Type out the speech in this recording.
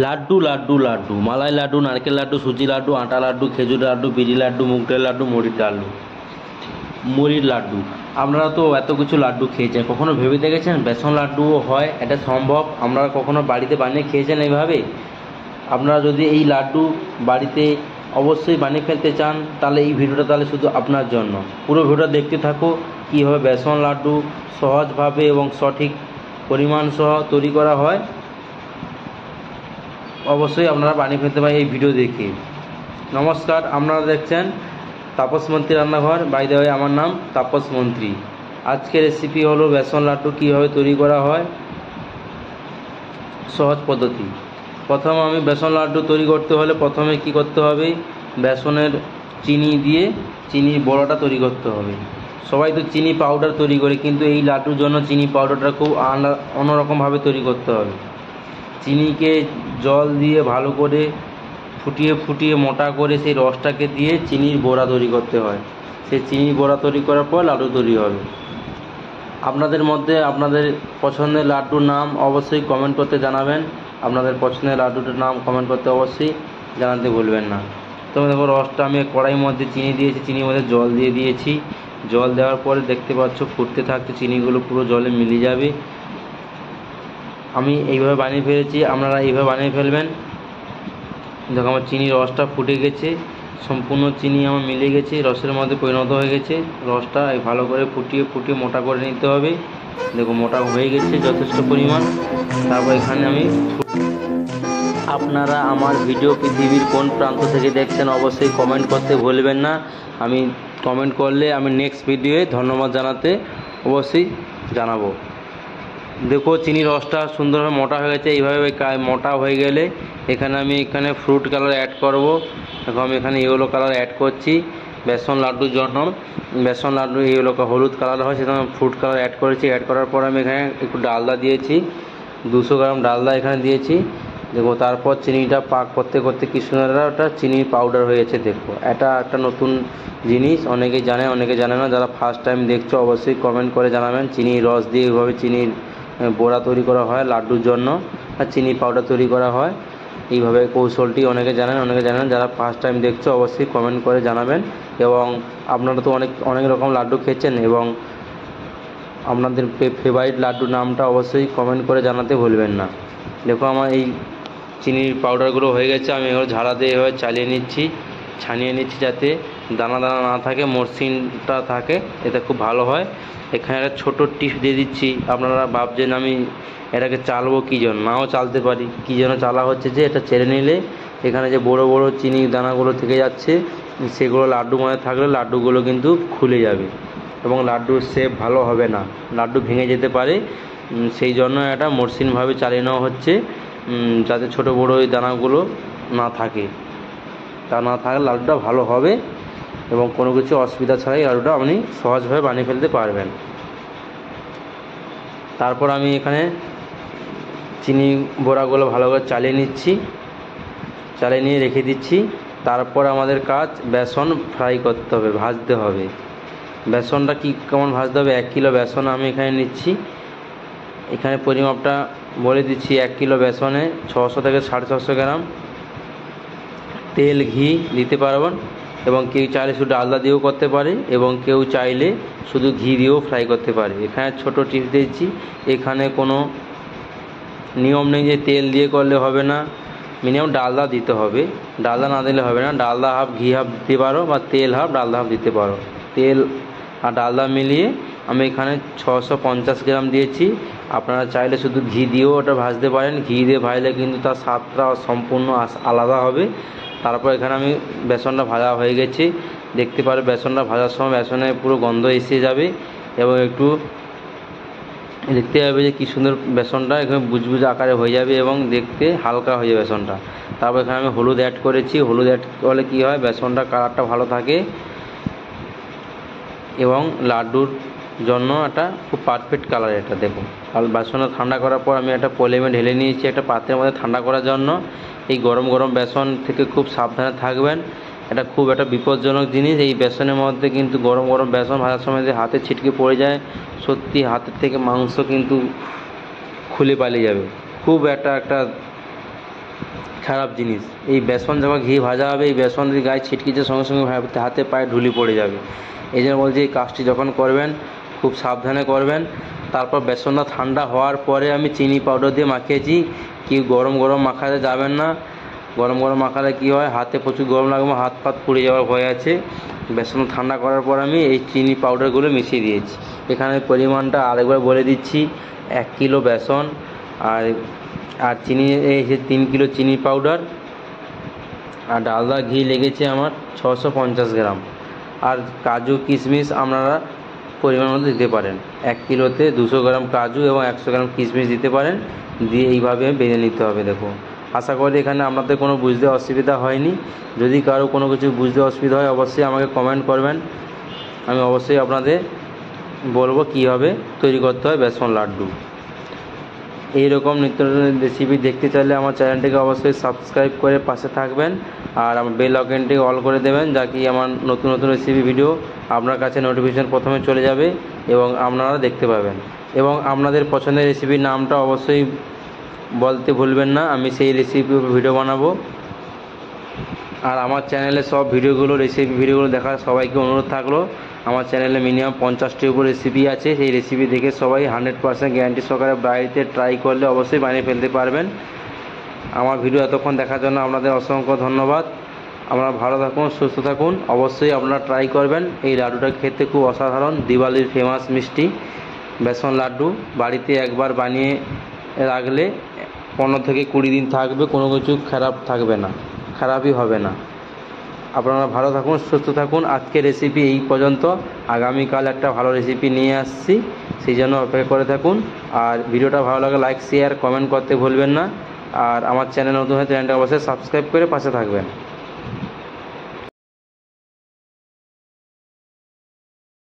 লাড্ডু লাড্ডু লাড্ডু, মালাই লাড্ডু, নারকেল লাড্ডু, সুজি লাড্ডু, আটা লাড্ডু, খেজুর লাড্ডু, বিরি লাড্ডু, মুগ ডাল লাড্ডু, মুড়ির লাড্ডু। আপনারা তো এত কিছু লাড্ডু খেয়েছেন, কখনো ভেবে দেখেছেন বেসন লাড্ডুও হয়? এটা সম্ভব? আপনারা কখনো বাড়িতে বানিয়ে খেয়েছেন এইভাবে? আপনারা যদি এই লাড্ডু বাড়িতে অবশ্যই বানিয়ে ফেলতে চান, তাহলে এই ভিডিওটা তাহলে শুধু আপনার জন্য। পুরো ভিডিওটা দেখতে থাকো, কীভাবে বেসন লাড্ডু সহজভাবে এবং সঠিক পরিমাণ সহ তৈরি করা হয়। অবশ্যই আপনারা বানিয়ে ফেলতে পারেন এই ভিডিও দেখে। নমস্কার, আপনারা দেখছেন তাপস মন্ত্রী রান্নাঘর। বাই দ্য ওয়ে, আমার নাম তাপস মন্ত্রী। আজকের রেসিপি হলো বেসন লাড্ডু কীভাবে তৈরি করা হয়, সহজ পদ্ধতি। প্রথমে আমি বেসন লাড্ডু তৈরি করতে হলে প্রথমে কি করতে হবে, বেসনের চিনি দিয়ে চিনির বড়াটা তৈরি করতে হবে। সবাই তো চিনি পাউডার তৈরি করে, কিন্তু এই লাড্ডুর জন্য চিনি পাউডারটা খুব অন্যরকমভাবে তৈরি করতে হবে। চিনিকে জল দিয়ে ভালো করে ফুটিয়ে ফুটিয়ে মোটা করে সেই রসটাকে দিয়ে চিনির বড়া তৈরি করতে হয়। সেই চিনির বড়া তৈরি করার পর লাড্ডু তৈরি হবে। আপনাদের মধ্যে আপনাদের পছন্দের লাড্ডুর নাম অবশ্যই কমেন্ট করতে জানাবেন। আপনাদের পছন্দের লাড্ডুটার নাম কমেন্ট করতে অবশ্যই জানাতে ভুলবেন না। তো দেখো, রসটা আমি কড়াইয়ের মধ্যে চিনি দিয়েছি, চিনির মধ্যে জল দিয়ে দিয়েছি। জল দেওয়ার পরে দেখতে পাচ্ছ ফুটতে থাকতে চিনিগুলো পুরো জলে মিলে যাবে। আমি এইভাবে বানিয়ে ফেলেছি, আপনারা এইভাবে বানিয়ে ফেলবেন। দেখো, আমার চিনির রসটা ফুটে গেছে, সম্পূর্ণ চিনি আমার মিলে গেছে, রসের মধ্যে পরিণত হয়ে গেছে। রসটা ভালো করে ফুটিয়ে ফুটিয়ে মোটা করে নিতে হবে। দেখো, মোটা হয়ে গেছে যথেষ্ট পরিমাণ। তারপর এখানে আমি আপনারা আমার ভিডিও পৃথিবীর কোন প্রান্ত থেকে দেখছেন অবশ্যই কমেন্ট করতে ভুলবেন না। আমি কমেন্ট করলে আমি নেক্সট ভিডিওয়ে ধন্যবাদ জানাতে অবশ্যই জানাবো। দেখো, চিনির রসটা সুন্দরভাবে মোটা হয়ে গেছে। এইভাবে মোটা হয়ে গেলে এখানে ফ্রুট কালার অ্যাড করব। দেখো, আমি এখানে ইয়েলো কালার অ্যাড করছি বেসন লাড্ডুর জন্য। বেসন লাড্ডু ইয়েলো হলুদ কালার হয়, সেটা ফ্রুট কালার অ্যাড করেছি। অ্যাড করার পর আমি এখানে একটু ডালদা দিয়েছি, 200 গ্রাম ডালদা এখানে দিয়েছি। দেখো, তারপর চিনিটা পাক করতে করতে কি সুন্দর একটা চিনির পাউডার হয়েছে। দেখো, এটা একটা নতুন জিনিস, অনেকেই জানে অনেকে জানে না। যারা ফার্স্ট টাইম দেখছো অবশ্যই কমেন্ট করে জানাবেন। চিনির রস দিয়ে এইভাবে চিনির বড়া তৈরি করা হয় লাড্ডুর জন্য, আর চিনি পাউডার তৈরি করা হয় এইভাবে। কৌশলটি অনেকে জানেন অনেকে জানেন না। যারা ফার্স্ট টাইম দেখছো অবশ্যই কমেন্ট করে জানাবেন। এবং আপনারা তো অনেক রকম লাড্ডু খেয়েছেন, এবং আপনাদের ফেভারিট লাড্ডুর নামটা অবশ্যই কমেন্ট করে জানাতে ভুলবেন না। দেখো, আমার এই চিনির পাউডারগুলো হয়ে গেছে। আমি এগুলো ঝাড়া দিয়ে এভাবে ছানিয়ে নিচ্ছি, যাতে দানা দানা না থাকে, মসৃণটা থাকে, এতে খুব ভালো হয়। এখানে একটা ছোটো টিপস দিয়ে দিচ্ছি। আপনারা ভাবছেন আমি এটাকে চালবো কী জন্য, নাও চালতে পারি। কী জন্য চালা হচ্ছে যে, এটা ছেড়ে নিলে এখানে যে বড় বড় চিনির দানাগুলো থেকে যাচ্ছে, সেগুলো লাড্ডু মধ্যে থাকলে লাড্ডুগুলো কিন্তু খুলে যাবে এবং লাড্ডুর শেপ ভালো হবে না, লাড্ডু ভেঙে যেতে পারে। সেই জন্য এটা মসৃণভাবে চালিয়ে নেওয়া হচ্ছে, যাতে ছোটো বড়ো ওই দানাগুলো না থাকে। তা না থাকলে লাড্ডুটা ভালো হবে এবং কোনো কিছু অসুবিধা ছাড়াই লাড্ডুটা আপনি সহজভাবে বানিয়ে ফেলতে পারবেন। তারপর আমি এখানে চিনি বড়াগুলো ভালো করে চালিয়ে নিয়ে রেখে দিচ্ছি। তারপর আমাদের কাজ বেসন ফ্রাই করতে হবে, ভাজতে হবে। বেসনটা কেমন ভাজতে হবে, 1 কিলো বেসন আমি এখানে নিচ্ছি। এখানে পরিমাপটা বলে দিচ্ছি, 1 কিলো বেসনে 600 থেকে 650 গ্রাম তেল ঘি দিতে পারবেন, এবং কেউ চাইলে শুধু ডালদা দিয়েও করতে পারে, এবং কেউ চাইলে শুধু ঘি দিয়েও ফ্রাই করতে পারে। এখানে ছোটো টিপস দিয়েছি, এখানে কোনো নিয়ম নেই যে তেল দিয়ে করলে হবে না, মিনিমাম ডালদা দিতে হবে। ডালদা না দিলে হবে না, ডালদা হাফ ঘি হাফ দিতে পারো, বা তেল হাফ ডালদা হাফ দিতে পারো। তেল আর ডালদা মিলিয়ে আমি এখানে 650 গ্রাম দিয়েছি। আপনারা চাইলে শুধু ঘি দিয়েও ওটা ভাজতে পারেন। ঘি দিয়ে ভাজলে কিন্তু তার স্বাদটা সম্পূর্ণ আলাদা হবে। তারপর এখানে আমি বেসনটা ভাজা হয়ে গেছে, দেখতে পারো বেসনটা ভাজার সময় বেসনের পুরো গন্ধ এসে যাবে, এবং একটু দেখতে হবে যে কী সুন্দর বেসনটা এখানে বুজবুজ আকারে হয়ে যাবে, এবং দেখতে হালকা হয়ে যাবে বেসনটা। তারপর এখানে আমি হলুদ অ্যাড করেছি। হলুদ অ্যাড করলে কী হয়, বেসনটা কালারটা ভালো থাকে এবং লাড্ডুর জন্য একটা খুব পারফেক্ট কালার এটা। দেখো, আর বেসনটা ঠান্ডা করার পর আমি একটা পলিমে ঢেলে নিয়েছি একটা পাত্রের মধ্যে ঠান্ডা করার জন্য। এই গরম গরম বেসন থেকে খুব সাবধানে থাকবেন, এটা খুব একটা বিপজ্জনক জিনিস। এই বেসনের মধ্যে কিন্তু গরম গরম বেসন ভাজার সময় যে হাতে ছিটকে পড়ে যায়, সত্যি হাতের থেকে মাংস কিন্তু খুলে পালিয়ে যাবে। খুব একটা খারাপ জিনিস। এই বেসন যখন ঘি ভাজা হবে, এই বেসন যদি গায়ে ছিটকিছে সঙ্গে সঙ্গে হাতে পায়ে ঢুলি পড়ে যাবে। এই জন্য বলছি এই কাজটি যখন করবেন খুব সাবধানে করবেন। তারপর বেসনটা ঠান্ডা হওয়ার পরে আমি চিনি পাউডার দিয়ে মাখিয়েছি। কি গরম গরম মাখাতে যাবেন না, গরম গরম মাখালে কী হয়, হাতে প্রচুর গরম লাগবে, হাত পাত পুড়ে যাওয়ার ভয় আছে। বেসন ঠান্ডা করার পর আমি এই চিনি পাউডারগুলো মিশিয়ে দিয়েছি। এখানে পরিমাণটা আরেকবার বলে দিচ্ছি, 1 কিলো বেসন আর চিনি, এই 3 কিলো চিনি পাউডার, আর ডালদা ঘি লেগেছে আমার 650 গ্রাম। আর কাজু কিশমিশ আপনারা পরিমাণ মতো দিতে পারেন। 1 কিলোতে 200 গ্রাম কাজু এবং 100 গ্রাম কিশমিশ দিতে পারেন। দিয়ে এইভাবে বেজে নিতে হবে। দেখুন, আশা করি এখানে আপনাদের কোনো বুঝতে অসুবিধা হয়নি। যদি কারো কোনো কিছু বুঝতে অসুবিধা হয় অবশ্যই আমাকে কমেন্ট করবেন, আমি অবশ্যই আপনাদের বলবো কীভাবে তৈরি করতে হয় বেসন লাড্ডু। এইরকম নিত্য নতুন রেসিপি দেখতে চাইলে আমার চ্যানেলটিকে অবশ্যই সাবস্ক্রাইব করে পাশে থাকবেন, আর আমার বেল আইকনটিকে অল করে দেবেন, যা কি আমার নতুন নতুন রেসিপি ভিডিও আপনার কাছে নোটিফিকেশন প্রথমে চলে যাবে এবং আপনারা দেখতে পাবেন। এবং আপনাদের পছন্দের রেসিপির নামটা অবশ্যই বলতে ভুলবেন না, আমি সেই রেসিপি ভিডিও বানাবো। আর আমার চ্যানেলে সব ভিডিওগুলো, রেসিপি ভিডিওগুলো দেখার সবাইকে অনুরোধ থাকলো। আমার চ্যানেলে মিনিমাম 50টির উপর রেসিপি আছে। সেই রেসিপি দেখে সবাই 100% গ্যারান্টি সহকারে বাড়িতে ট্রাই করলে অবশ্যই বানিয়ে ফেলতে পারবেন। আমার ভিডিও এতক্ষণ দেখার জন্য আপনাদের অসংখ্য ধন্যবাদ। আপনারা ভালো থাকুন, সুস্থ থাকুন। অবশ্যই আপনারা ট্রাই করবেন। এই লাড্ডুটা খেতে খুব অসাধারণ, দিওয়ালির ফেমাস মিষ্টি বেসন লাড্ডু। বাড়িতে একবার বানিয়ে রাখলে 15 থেকে 20 দিন থাকবে, কোনো কিছু খারাপই হবে না। আপনারা ভালো থাকুন, সুস্থ থাকুন। আজকের রেসিপি এই পর্যন্ত। আগামীকাল একটা ভালো রেসিপি নিয়ে আসছি, সেই জন্য অপেক্ষা করে থাকুন। আর ভিডিওটা ভালো লাগে লাইক, শেয়ার, কমেন্ট করতে ভুলবেন না। আর আমার চ্যানেল নতুন হয়ে চ্যানেলটা অবশ্যই সাবস্ক্রাইব করে পাশে থাকবেন।